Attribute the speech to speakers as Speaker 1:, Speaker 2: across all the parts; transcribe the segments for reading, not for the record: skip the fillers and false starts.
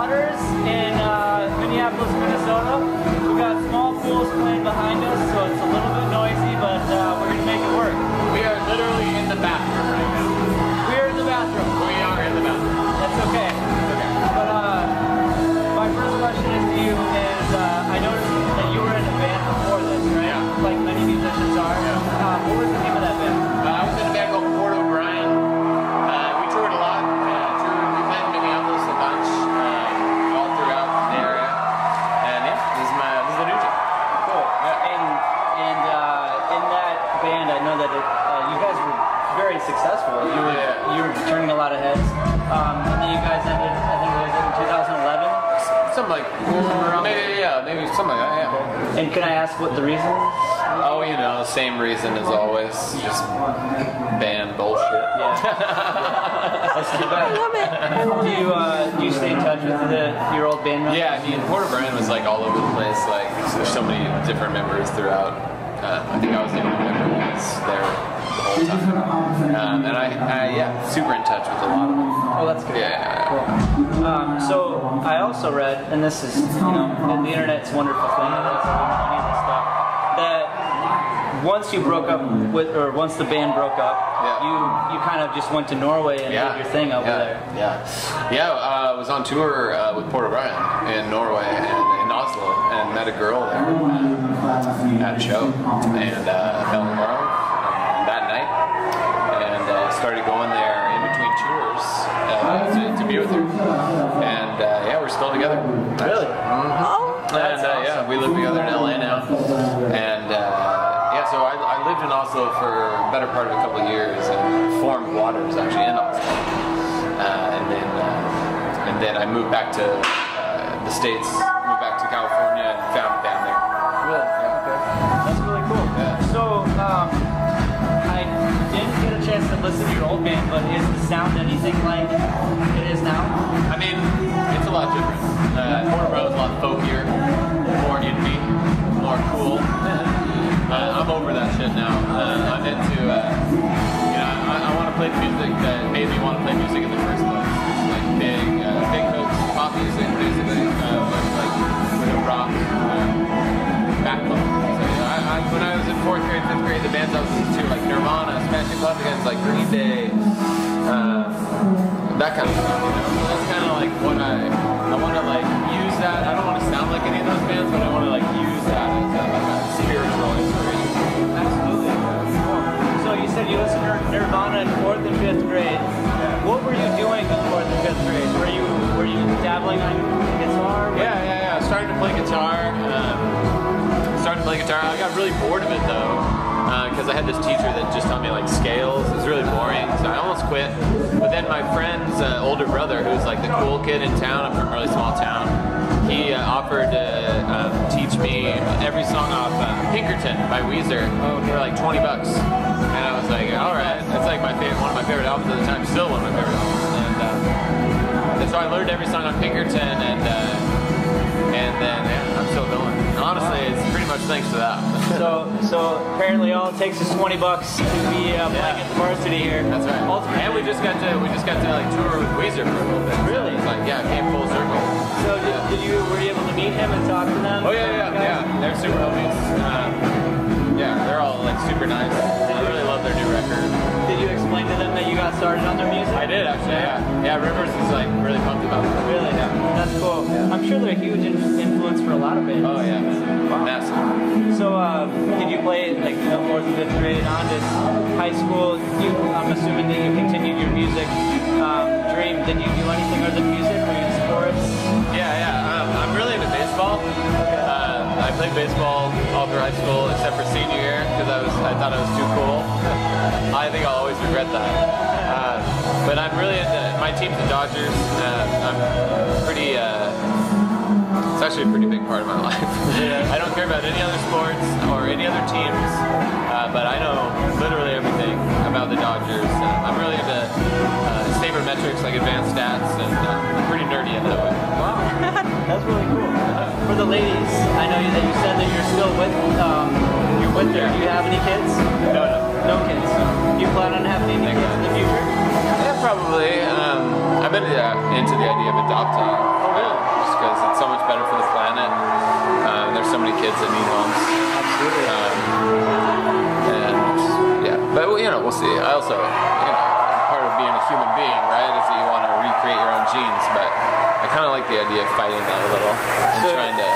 Speaker 1: Waters in Minneapolis, Minnesota. We've got small pools playing behind us, so it's a little bit noisy, but we're going to make it work.
Speaker 2: We are literally in the bathroom right now.
Speaker 1: We're in the bathroom.
Speaker 2: We are in the bathroom.
Speaker 1: That's okay. But my first question is to you is, I noticed that you were in a band before this, right?
Speaker 2: Yeah.
Speaker 1: Like many musicians are.
Speaker 2: Yeah.
Speaker 1: What was the name of that band?
Speaker 2: I was in a band called Port O'Brien. We toured a lot. We played in Minneapolis a bunch, all throughout the area. And yeah, this is the new team.
Speaker 1: Cool. Yeah. And in that band, I know that you guys were very successful. You were turning a lot of heads. And then you guys ended, I think it was in 2011?
Speaker 2: Something like, maybe something like that, yeah.
Speaker 1: And can I ask what the reason is?
Speaker 2: Oh, you know, same reason as always. Just band bullshit.
Speaker 1: Yeah. That's too bad.
Speaker 3: I love it.
Speaker 1: Do you stay in touch with your old band members?
Speaker 2: Yeah, I mean, Port O'Brien was like all over the place. Like, there's so many different members throughout. I think I was the only member who was there the whole time. And I super in touch with a lot of them.
Speaker 1: Oh, that's good.
Speaker 2: Yeah.
Speaker 1: Cool. So I also read, and this is, the internet's a wonderful thing, and it's funny and stuff, that once you broke up once the band broke up, you kind of just went to Norway and did your thing over there.
Speaker 2: Yeah. I was on tour with Port O'Brien in Norway and in Oslo, and met a girl there at a show, and fell in love that night, and started going there in between tours to be with her, and we're still together.
Speaker 1: Really?
Speaker 2: Mm-hmm. And we live together in LA now, and so I lived in Oslo for a better part of a couple of years and formed Waters actually in Oslo, and then I moved back to the States, moved back to California, and found a band there.
Speaker 1: Really? Yeah. Okay. That's really cool.
Speaker 2: Yeah.
Speaker 1: So I didn't get a chance to listen to your old band, but is the sound anything like it is now?
Speaker 2: I mean, it's a lot different. Port O'Brien is a lot folkier, more indie, more cool. I'm over that shit now. I'm into, I want to play the music that made me want to play music in the first place. Like big hooks, pop music, basically, with a rock backbone. So, when I was in 4th grade, 5th grade, the bands I was into, like Nirvana, Smashing Pumpkins, like Green Day, that kind of stuff, So that's kind of like what I want to like use that. I don't want to sound like any of those bands, but I want to like use that as a spiritual inspiration.
Speaker 1: Absolutely. Cool. So you said you listened to Nirvana in 4th and 5th grade. What were you doing in 4th and 5th grade? Were you dabbling on guitar?
Speaker 2: Yeah. I started to play guitar. I got really bored of it though, because I had this teacher that just taught me like scales. It was really boring, so I almost quit. But then my friend's older brother, who's like the cool kid in town, I'm from a really small town, he offered to teach me every song off Pinkerton by Weezer for like $20. And I was like, alright, that's like one of my favorite albums at the time, still one of my favorite albums. And so I learned every song on Pinkerton, and then I'm still going. And honestly, it's pretty much thanks to that.
Speaker 1: So apparently all it takes is $20 to be playing at the varsity here.
Speaker 2: That's right.
Speaker 1: Ultimately.
Speaker 2: And we just got to like tour with Weezer for a little bit.
Speaker 1: Really?
Speaker 2: So it's like, it came full circle.
Speaker 1: So were you able to meet him and talk to them?
Speaker 2: Oh yeah. They're super homies. They're all like super nice. I really love their new record.
Speaker 1: Did you explain to them that you got started on their music?
Speaker 2: I did actually. Yeah. Rivers is like really pumped about it.
Speaker 1: Really? Yeah. That's cool. Yeah. I'm sure they're a huge influence for a lot of bands.
Speaker 2: Oh yeah, massive.
Speaker 1: So did you play like 4th and 5th grade on to high school? I'm assuming that you continued your music dream. Did you do anything other than music? Were you in sports?
Speaker 2: Yeah. I'm really into baseball. I played baseball all through high school except for senior year because I thought I was too cool. I think I'll always regret that. But I'm really into my team's the Dodgers. I'm pretty. It's actually a pretty big part of my life. I don't care about any other sports or any other teams, but I know literally everything about the Dodgers. I'm really into sabermetrics, like advanced stats, and I'm pretty nerdy in that way.
Speaker 1: Wow, that's really cool. For the ladies, I know that you said that you're still with her. Do you have any kids? No kids. Do you plan on having any kids in the future?
Speaker 2: Yeah, probably. I've been into the idea of adopting.
Speaker 1: Oh, really? Absolutely.
Speaker 2: And yeah, but you know, we'll see. I also, you know, part of being a human being, right, is that you want to recreate your own genes. But I kind of like the idea of fighting that a little and trying to.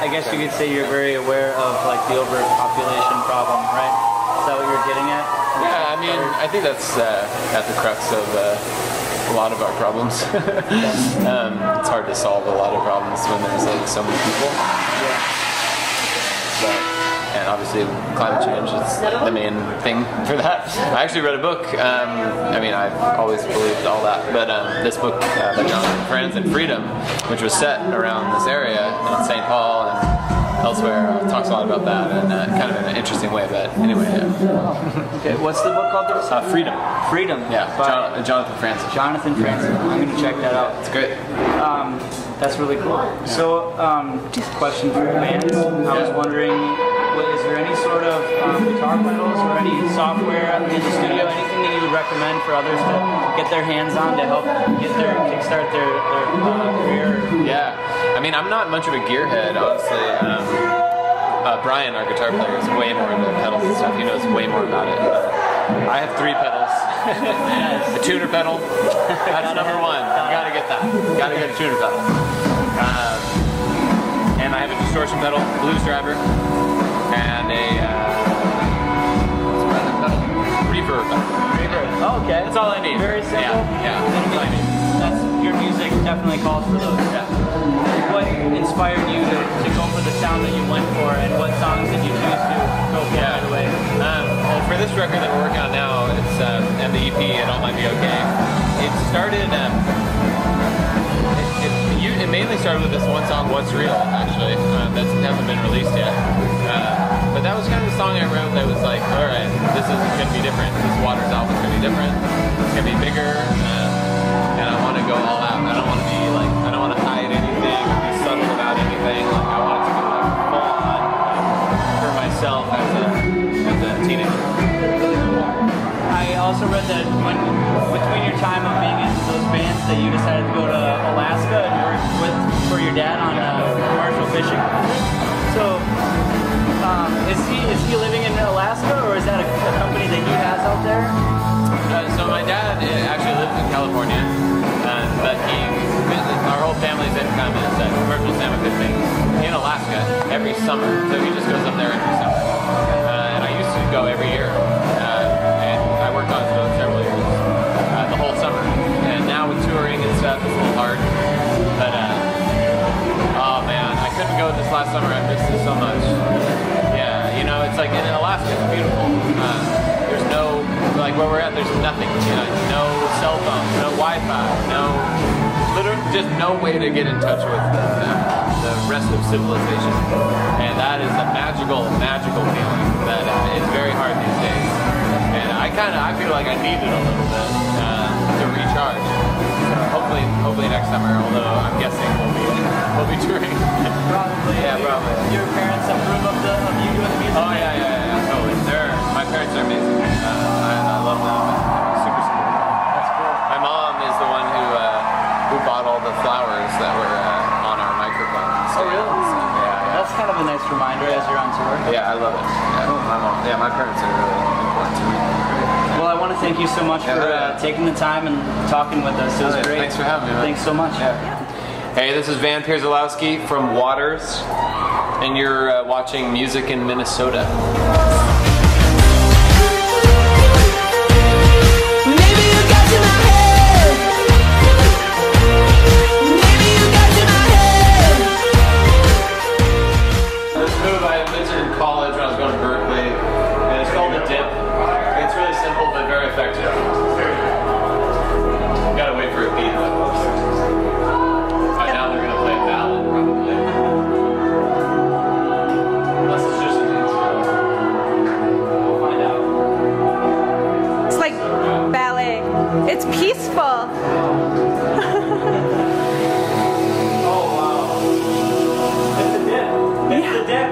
Speaker 1: I guess you could say you're very aware of like the overpopulation problem, right? Is that what you're getting at?
Speaker 2: Yeah, I mean, I think that's at the crux of a lot of our problems. It's hard to solve a lot of problems when there's like so many people. But, and obviously climate change is the main thing for that. I actually read a book. I mean, I've always believed all that, but this book by Jonathan Franzen, Freedom, which was set around this area in St. Paul and elsewhere, talks a lot about that and kind of in an interesting way. But anyway, yeah.
Speaker 1: Okay, what's the book called?
Speaker 2: Freedom.
Speaker 1: Freedom.
Speaker 2: Yeah, Jonathan Franzen.
Speaker 1: Jonathan Franzen. I'm going to check that out.
Speaker 2: It's great.
Speaker 1: That's really cool. So, question for bands. I was wondering, is there any sort of guitar pedals or any software in the studio, anything that you would recommend for others to get their hands on to help kickstart their career?
Speaker 2: Yeah, I mean, I'm not much of a gearhead, honestly. Brian, our guitar player, is way more into pedals and stuff. He knows way more about it. I have 3 pedals. A tuner pedal. That's number 1. Gotta get that. Gotta get a tuner pedal. And I have a distortion pedal, blues driver, and a what's my other pedal? Reverb pedal.
Speaker 1: Reverb. Oh, okay.
Speaker 2: That's all I need.
Speaker 1: Very simple.
Speaker 2: Yeah. That's all I need.
Speaker 1: That's your music definitely calls for those.
Speaker 2: Yeah.
Speaker 1: What inspired you to go for the sound that you went for, and what songs did you choose to go for right away?
Speaker 2: Well, for this record that we're working on now, it's and the EP, It All Might Be Okay. It started. It mainly started with this one song, What's Real, actually. That hasn't been released yet. But that was kind of the song I wrote that was like, all right, this is going to be different. This Waters album's going to be different. It's going to be bigger, and I want to go all out. I don't want to be like, I don't want to hide anything or be subtle about anything. Like, I want it to be like full on for myself as a teenager.
Speaker 1: I also read that between your time of being in those bands that you decided to go to Alaska and work for your dad on commercial fishing. So, is he living in Alaska, or is that a company that he has out there?
Speaker 2: So my dad actually lives in California, but our whole family's income is commercial salmon fishing in Alaska every summer. So he just goes up there every summer, and I used to go every year. I worked on it for several years, the whole summer. And now with touring and stuff, it's a little hard. But, oh man, I couldn't go this last summer. I missed it so much. Yeah, you know, it's like in Alaska, it's beautiful. There's no, like where we're at, there's nothing. You know, no cell phone, no Wi-Fi, literally just no way to get in touch with the rest of civilization. And that is a magical feeling that is very hard these days. And I feel like I need it a little bit to recharge. So hopefully next summer. Although I'm guessing we'll be touring.
Speaker 1: Probably.
Speaker 2: Yeah, probably.
Speaker 1: Your parents approve of you doing the music?
Speaker 2: Oh yeah, totally. My parents are amazing. I love them. They're super supportive.
Speaker 1: That's cool.
Speaker 2: My mom is the one who bought all the flowers that were on our microphone.
Speaker 1: Oh really?
Speaker 2: So, yeah.
Speaker 1: That's kind of a nice reminder as you're on tour.
Speaker 2: Yeah, I love it. Yeah, my parents are really important to me.
Speaker 1: Well, I want to thank you so much for taking the time and talking with us. It was great.
Speaker 2: Thanks for having me, man.
Speaker 1: Thanks so much.
Speaker 2: Yeah. Hey, this is Van Pierzalowski from Waters, and you're watching Music in Minnesota. This move I invented in college when I was going to Berkeley, and it's called the dip. It's really simple but very effective. Gotta wait for a beat though. By now they're gonna play a ballad probably. Unless it's just an intro. We'll find out.
Speaker 4: It's like ballet. It's peaceful.
Speaker 1: Oh wow. It's the dip. It's the dip.